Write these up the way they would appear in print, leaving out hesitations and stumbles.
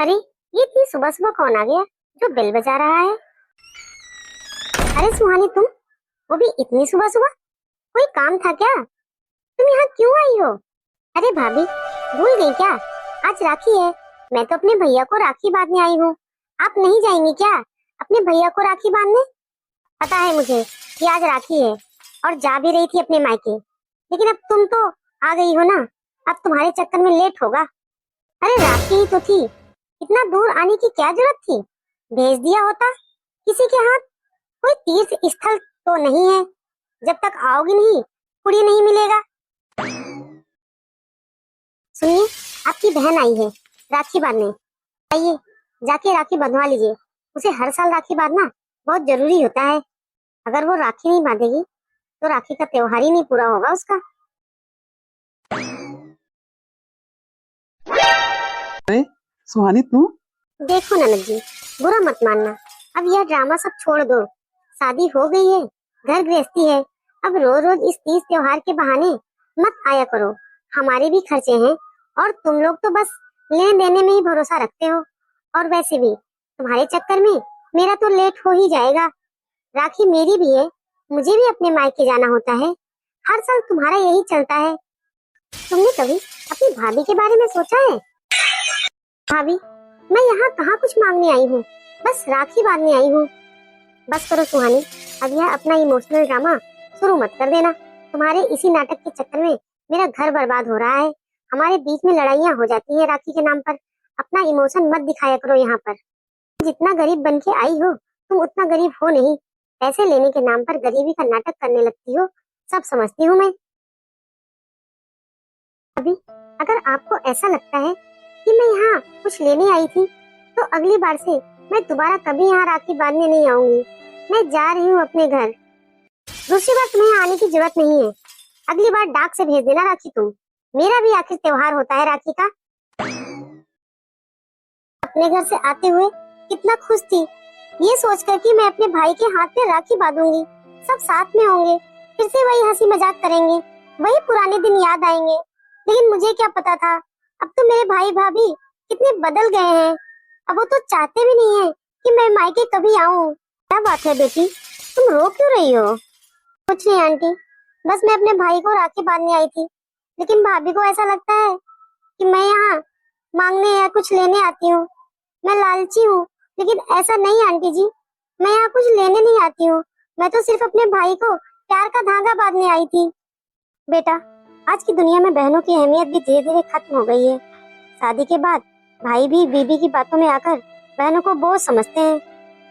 अरे ये इतनी सुबह सुबह कौन आ गया जो बेल बजा रहा है। अरे सुहानी तुम, वो भी इतनी सुबह सुबह, कोई काम था क्या? तुम यहाँ क्यों आई हो? अरे भाभी, भूल गई क्या? आज राखी है। मैं तो अपने भैया को राखी बांधने आई हूँ। आप नहीं जाएंगी क्या अपने भैया को राखी बांधने? पता है मुझे कि आज राखी है और जा भी रही थी अपने मायके, लेकिन अब तुम तो आ गई हो ना, अब तुम्हारे चक्कर में लेट होगा। अरे राखी ही तो थी, इतना दूर आने की क्या जरूरत थी? भेज दिया होता किसी के हाथ। कोई तीर्थ स्थल तो नहीं है, जब तक आओगी नहीं कुड़ी नहीं मिलेगा। सुनिए, आपकी बहन आई है राखी बांधने। आइए जाके राखी बंधवा लीजिए। उसे हर साल राखी बांधना बहुत जरूरी होता है। अगर वो राखी नहीं बांधेगी तो राखी का त्योहार ही नहीं पूरा होगा उसका। अरे सुहानी तू। देखो ननद जी, बुरा मत मानना। अब यह ड्रामा सब छोड़ दो। शादी हो गई है, घर गृहस्थी है। अब रोज रोज इस तीज त्योहार के बहाने मत आया करो। हमारे भी खर्चे हैं और तुम लोग तो बस लेने देने में ही भरोसा रखते हो। और वैसे भी तुम्हारे चक्कर में मेरा तो लेट हो ही जाएगा। राखी मेरी भी है, मुझे भी अपने मायके जाना होता है। हर साल तुम्हारा यही चलता है। तुमने कभी अपनी भाभी के बारे में सोचा है? भाभी, मैं यहाँ कहाँ कुछ मांगने आई हूँ, बस राखी बांधने आई हूँ। बस करो सुहानी, अब यह अपना इमोशनल ड्रामा शुरू मत कर देना। तुम्हारे इसी नाटक के चक्कर में मेरा घर बर्बाद हो रहा है। हमारे बीच में लड़ाइयाँ हो जाती हैं राखी के नाम पर। अपना इमोशन मत दिखाया करो यहाँ पर। जितना गरीब बन के आई हो, तुम उतना गरीब हो नहीं। पैसे लेने के नाम पर गरीबी का नाटक करने लगती हो, सब समझती हूँ मैं। अभी अगर आपको ऐसा लगता है कि मैं यहाँ कुछ लेने आई थी, तो अगली बार से मैं दोबारा कभी यहाँ राखी बांधने नहीं आऊंगी। मैं जा रही हूँ अपने घर। दूसरी बार तुम्हें आने की जरूरत नहीं है। अगली बार डाक से भेज देना राखी तुम। मेरा भी आखिर त्योहार होता है राखी का। अपने घर से आते हुए कितना खुश थी, ये सोचकर कि मैं अपने भाई के हाथ में राखी बांधूंगी, सब साथ में होंगे, फिर से वही हंसी मजाक करेंगे, वही पुराने दिन याद आएंगे। लेकिन मुझे क्या पता था, अब तो मेरे भाई भाभी कितने बदल गए हैं। अब वो तो चाहते भी नहीं है कि मैं मायके कभी आऊं। क्या बात है बेटी, तुम रो क्यों रही हो? कुछ नहीं आंटी, बस मैं अपने भाई को राखी बांधने आई थी, लेकिन भाभी को ऐसा लगता है कि मैं यहाँ मांगने या कुछ लेने आती हूँ। मैं लालची हूँ, लेकिन ऐसा नहीं आंटी जी, मैं यहाँ कुछ लेने नहीं आती हूँ। मैं तो सिर्फ अपने भाई को प्यार का धागा बांधने आई थी। बेटा, आज की दुनिया में बहनों की अहमियत भी धीरे धीरे खत्म हो गई है। शादी के बाद भाई भी बीबी की बातों में आकर बहनों को बोझ समझते हैं।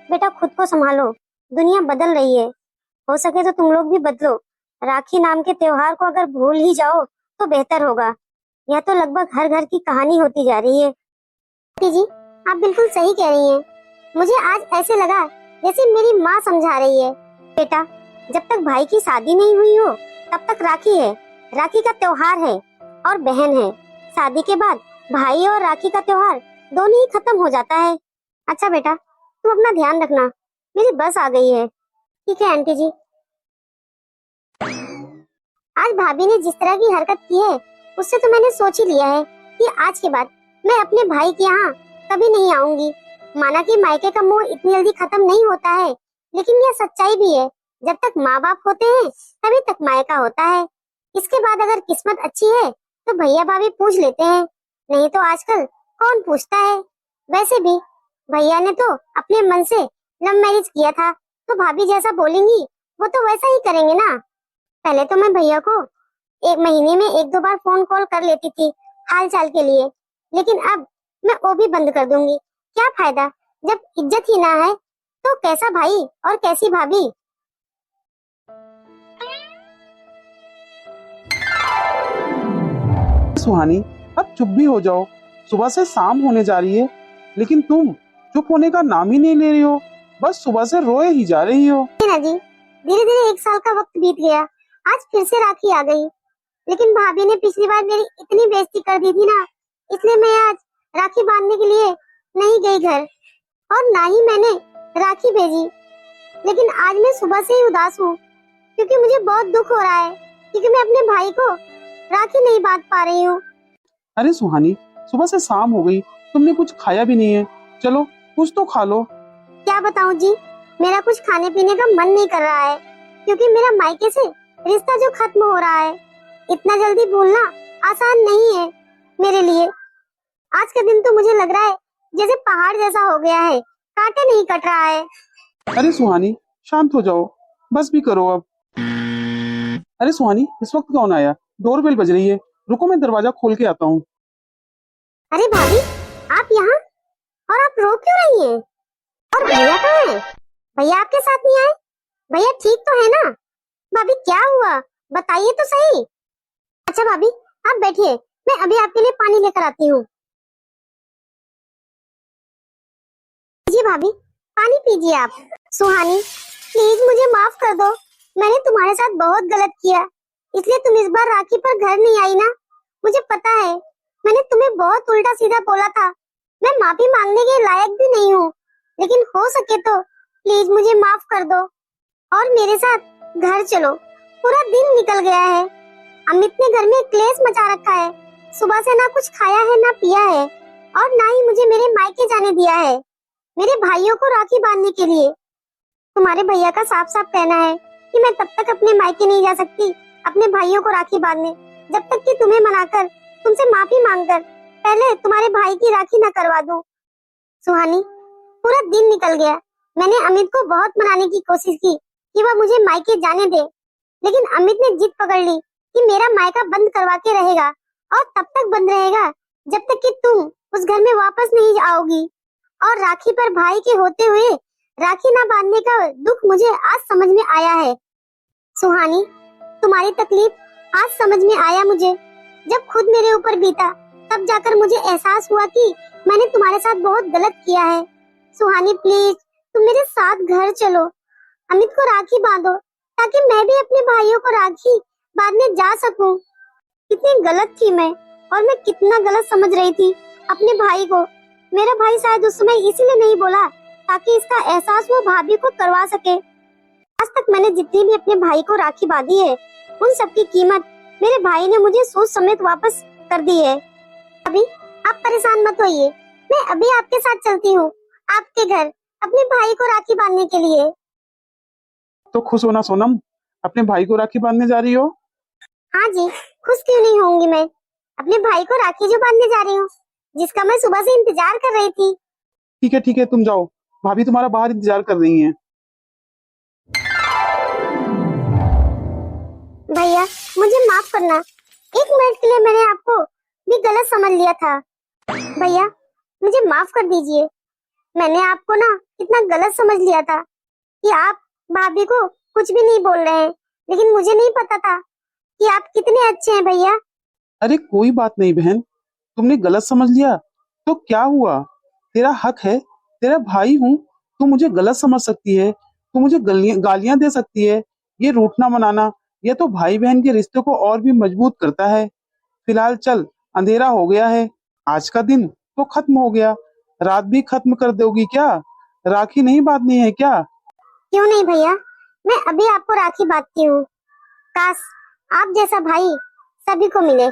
बेटा खुद को संभालो, दुनिया बदल रही है। हो सके तो तुम लोग भी बदलो। राखी नाम के त्योहार को अगर भूल ही जाओ तो बेहतर होगा। यह तो लगभग हर घर की कहानी होती जा रही है। जी, आप बिल्कुल सही कह रही हैं। मुझे आज ऐसे लगा जैसे मेरी माँ समझा रही है। बेटा, जब तक भाई की शादी नहीं हुई हो तब तक राखी है, राखी का त्योहार है और बहन है। शादी के बाद भाई और राखी का त्योहार दोनों ही खत्म हो जाता है। अच्छा बेटा, तुम अपना ध्यान रखना, मेरी बस आ गई है। ठीक है आंटी जी। आज भाभी ने जिस तरह की हरकत की है, उससे तो मैंने सोच ही लिया है कि आज के बाद मैं अपने भाई के यहाँ कभी नहीं आऊंगी। माना कि मायके का मोह इतनी जल्दी खत्म नहीं होता है, लेकिन यह सच्चाई भी है। जब तक माँ बाप होते हैं तभी तक मायका होता है। इसके बाद अगर किस्मत अच्छी है तो भैया भाभी पूछ लेते हैं, नहीं तो आजकल कौन पूछता है। वैसे भी भैया ने तो अपने मन से लव मैरिज किया था, तो भाभी जैसा बोलेंगी वो तो वैसा ही करेंगे ना। पहले तो मैं भैया को एक महीने में एक दो बार फोन कॉल कर लेती थी हाल चाल के लिए, लेकिन अब मैं वो भी बंद कर दूंगी। क्या फायदा, जब इज्जत ही ना है तो कैसा भाई और कैसी भाभी। सुहानी अब चुप भी हो जाओ, सुबह से शाम होने जा रही है, लेकिन तुम चुप होने का नाम ही नहीं ले रही हो, बस सुबह से रोए ही जा रही हो। ना जी, धीरे धीरे एक साल का वक्त बीत गया। आज फिर से राखी आ गई, लेकिन भाभी ने पिछली बार मेरी इतनी बेइज्जती कर दी थी ना, इसलिए मैं आज राखी बांधने के लिए नहीं गई घर, और ना ही मैंने राखी भेजी। लेकिन आज मैं सुबह से ही उदास हूँ, क्योंकि मुझे बहुत दुख हो रहा है, क्योंकि मैं अपने भाई को राखी नहीं बांध पा रही हूँ। अरे सुहानी, सुबह से शाम हो गई, तुमने कुछ खाया भी नहीं है। चलो कुछ तो खा लो। क्या बताऊं जी, मेरा कुछ खाने पीने का मन नहीं कर रहा है, क्योंकि मेरा मायके से रिश्ता जो खत्म हो रहा है, इतना जल्दी भूलना आसान नहीं है मेरे लिए। आज का दिन तो मुझे लग रहा है जैसे पहाड़ जैसा हो गया है, कांटे नहीं कट रहा है। अरे सुहानी, शांत हो जाओ, बस भी करो अब। अरे सुहानी, इस वक्त कौन आया? डोरबेल बज रही है। रुको, मैं दरवाजा खोल के आता हूँ। अरे भाभी, आप यहाँ? और आप रो क्यों रही हैं? और भैया कहाँ है? भैया आपके साथ नहीं आए? भैया ठीक तो है ना? भाभी क्या हुआ, बताइए तो सही। अच्छा भाभी, आप बैठिए, मैं अभी आपके लिए पानी लेकर आती हूँ। जी भाभी, पानी पीजिए आप। सुहानी, प्लीज मुझे माफ कर दो, मैंने तुम्हारे साथ बहुत गलत किया, इसलिए तुम इस बार राखी पर घर नहीं आई ना। मुझे पता है, मैंने तुम्हें बहुत उल्टा सीधा बोला था, मैं माफी मांगने के लायक भी नहीं हूँ, लेकिन हो सके तो प्लीज मुझे माफ कर दो और मेरे साथ घर चलो। पूरा दिन निकल गया है, अमित ने घर में क्लेश मचा रखा है, सुबह से ना कुछ खाया है ना पिया है, और ना ही मुझे मेरे मायके जाने दिया है मेरे भाइयों को राखी बांधने के लिए। तुम्हारे भैया का साफ साफ कहना है कि मैं तब तक अपने मायके नहीं जा सकती अपने भाइयों को राखी बांधने, जब तक कि तुम्हें मनाकर, तुमसे माफी मांगकर पहले तुम्हारे भाई की राखी न करवा दूं। सुहानी, पूरा दिन निकल गया, मैंने अमित को बहुत मनाने की कोशिश की कि वह मुझे मायके जाने दे, लेकिन अमित ने जिद पकड़ ली कि मेरा मायका बंद करवा के रहेगा, और तब तक बंद रहेगा जब तक कि तुम उस घर में वापस नहीं आओगी। और राखी पर भाई के होते हुए राखी ना बांधने का दुख मुझे आज समझ में आया है। सुहानी, तुम्हारी तकलीफ आज समझ में आया मुझे, जब खुद मेरे ऊपर बीता तब जाकर मुझे एहसास हुआ कि मैंने तुम्हारे साथ बहुत गलत किया है। सुहानी प्लीज, तुम मेरे साथ घर चलो, अमित को राखी बांधो, ताकि मैं भी अपने भाइयों को राखी बांधने जा सकूं। कितनी गलत थी मैं, और मैं कितना गलत समझ रही थी अपने भाई को। मेरा भाई शायद उस समय इसीलिए नहीं बोला ताकि इसका एहसास वो भाभी को करवा सके। आज तक मैंने जितनी भी अपने भाई को राखी बांधी है, उन सब की कीमत मेरे भाई ने मुझे सोच समेत वापस कर दी है। अभी आप परेशान मत होइए, मैं अभी आपके साथ चलती हूँ आपके घर अपने भाई को राखी बांधने के लिए। तो खुश होना सोनम, अपने भाई को राखी बांधने जा रही हो? हाँ जी, खुश क्यों नहीं होंगी मैं, अपने भाई को राखी जो बांधने जा रही हूँ, जिसका मैं सुबह से इंतजार कर रही थी। ठीक है, तुम जाओ, भाभी तुम्हारा बाहर इंतजार कर रही हैं। भैया मुझे माफ करना, एक मिनट के लिए मैंने आपको भी गलत समझ लिया था। भैया मुझे माफ कर दीजिए, मैंने आपको ना इतना गलत समझ लिया था कि आप भाभी को कुछ भी नहीं बोल रहे हैं, लेकिन मुझे नहीं पता था कि आप कितने अच्छे हैं भैया। अरे कोई बात नहीं बहन, तुमने गलत समझ लिया तो क्या हुआ? तेरा हक है, तेरा भाई हूँ, तू मुझे गलत समझ सकती है, तू मुझे गालियां दे सकती है। ये रूठना मनाना, ये तो भाई बहन के रिश्ते को और भी मजबूत करता है। फिलहाल चल, अंधेरा हो गया है, आज का दिन तो खत्म हो गया, रात भी खत्म कर दोगी क्या? राखी नहीं बांधनी है क्या? क्यों नहीं भैया, मैं अभी आपको राखी बांधती हूँ। काश आप जैसा भाई सभी को मिले।